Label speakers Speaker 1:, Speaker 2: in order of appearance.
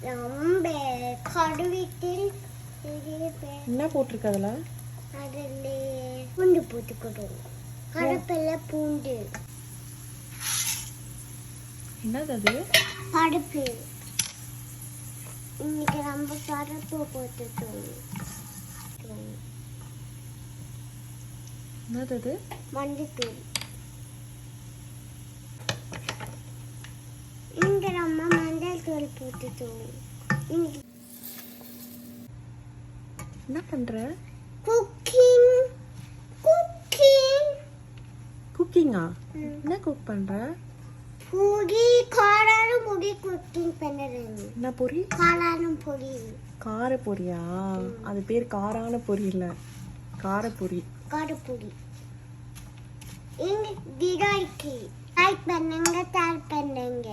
Speaker 1: ரொம்ப கடுவிட்டில்
Speaker 2: என்ன போட்டிருக்கு அதில்?
Speaker 1: அதில் பூண்டு போட்டுக்கணும். கருப்பில் பூண்டு.
Speaker 2: என்னது அது?
Speaker 1: பருப்பு. இன்னைக்கு நம்ம பருப்பு போட்டுட்டோம்.
Speaker 2: என்னது அது?
Speaker 1: மஞ்சத்தூள். இங்க நம்ம மஞ்சள் தூள் போட்டுட்டோம். இன்னைக்கு
Speaker 2: என்ன பண்ற?
Speaker 1: குக்கிங். குக்கிங்.
Speaker 2: குக்கிங்கா? என்ன குக் பண்ற?
Speaker 1: பூரி காராலும் பொடி குக்கிங் பண்ணுறேன்.
Speaker 2: என்ன பொரி?
Speaker 1: காராலும் பொடி.
Speaker 2: கார பொரியா? அது பேர் காரான பொரி இல்ல, காரப்பொரி.
Speaker 1: காரப்பொடி. இங்க டிகாய்க்கு லைக் பண்ணுங்க, ஷேர் பண்ணுங்க.